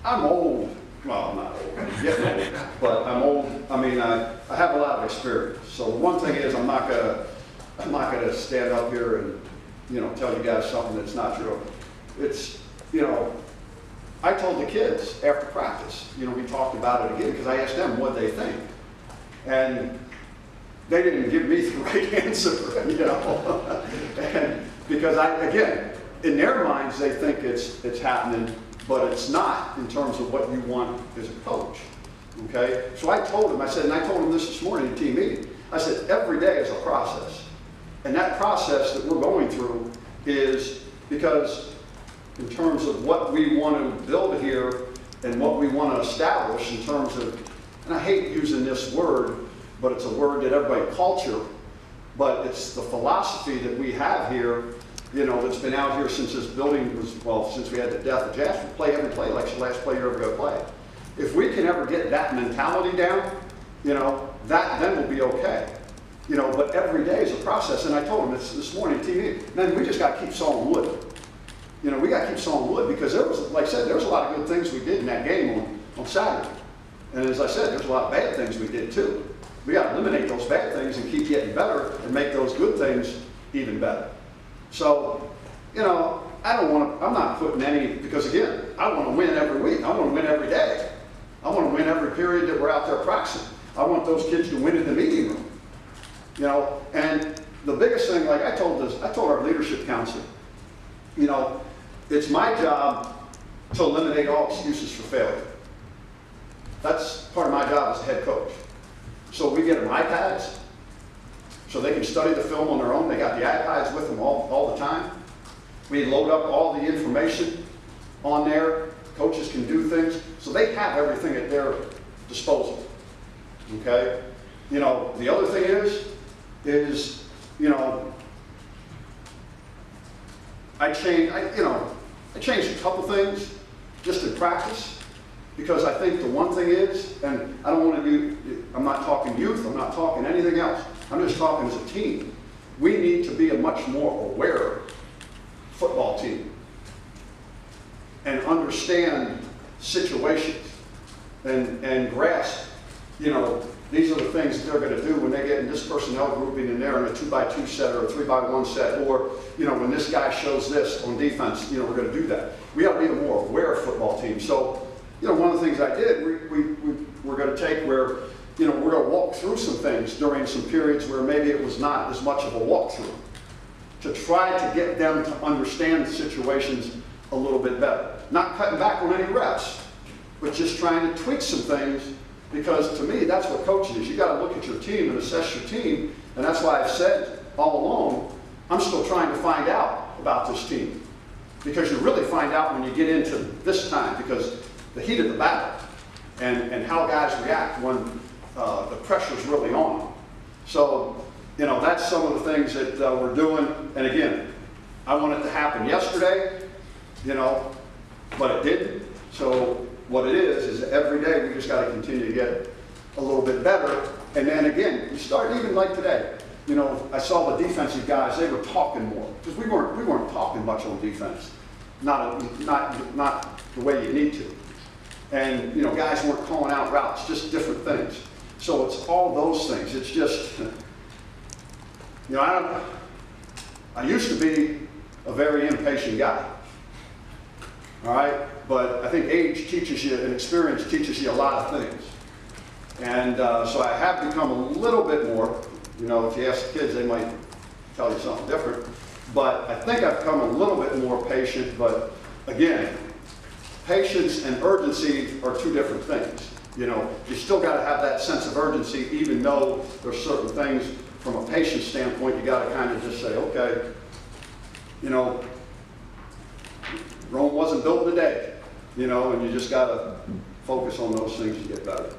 I'm old. Well, I'm not old. I'm getting old, but I'm old. I mean, I have a lot of experience. So the one thing is, I'm not gonna stand up here and, you know, tell you guys something that's not true. It's, you know, I told the kids after practice, you know, we talked about it again because I asked them what they think, and they didn't give me the right answer, you know, and because again, in their minds, they think it's happening, but it's not in terms of what you want as a coach, okay? So I told them, I said, and I told them this morning in team meeting, I said, every day is a process. And that process that we're going through is because in terms of what we want to build here and what we want to establish in terms of, and I hate using this word, but it's a word that everybody culture, but it's the philosophy that we have here, you know, that's been out here since this building was, well, since we had the death of Jasper. Play every play like it's the last play you're ever going to play. If we can ever get that mentality down, you know, then we'll be okay. You know, but every day is a process. And I told him this morning, TV, man, we just got to keep sawing wood. You know, we got to keep sawing wood because there was, like I said, there was a lot of good things we did in that game on Saturday. And as I said, there's a lot of bad things we did too. We got to eliminate those bad things and keep getting better and make those good things even better. So, you know, I'm not putting any, because again, I want to win every week. I want to win every day. I want to win every period that we're out there practicing. I want those kids to win in the meeting room. You know, and the biggest thing, like I told our leadership council, you know, it's my job to eliminate all excuses for failure. That's part of my job as a head coach. So we get them iPads, so they can study the film on their own. They got the iPads with them all the time. We load up all the information on there. Coaches can do things. So they have everything at their disposal, okay? You know, the other thing is, you know, I changed a couple things just in practice, because I think the one thing is, and I don't want to do, I'm not talking youth, I'm not talking anything else, I'm just talking as a team. We need to be a much more aware football team and understand situations and grasp, you know, these are the things that they're going to do when they get in this personnel grouping and they're in a 2x2 set or a 3x1 set, or, you know, when this guy shows this on defense, you know, we're going to do that. We got to be a more aware football team. So, you know, one of the things I did, we're going to take where, you know, we're going to walk through some things during some periods where maybe it was not as much of a walkthrough, to try to get them to understand the situations a little bit better. Not cutting back on any reps, but just trying to tweak some things, because to me, that's what coaching is. You got to look at your team and assess your team, and that's why I've said all along, I'm still trying to find out about this team. Because you really find out when you get into this time, because the heat of the battle and how guys react when the pressure's really on. So, you know, that's some of the things that we're doing. And again, I want it to happen yesterday, you know, but it didn't. So what it is every day we just got to continue to get a little bit better. And then again, you start even like today. You know, I saw the defensive guys, they were talking more, because we weren't talking much on defense. Not the way you need to. And, you know, guys weren't calling out routes, just different things. So it's all those things. It's just, you know, I used to be a very impatient guy. All right? But I think age teaches you, and experience teaches you a lot of things. And so I have become a little bit more, you know, if you ask the kids, they might tell you something different. But I think I've become a little bit more patient. But again, patience and urgency are two different things. You know, you still got to have that sense of urgency, even though there's certain things from a patience standpoint, you got to kind of just say, okay, you know, Rome wasn't built in a day, you know, and you just got to focus on those things to get better.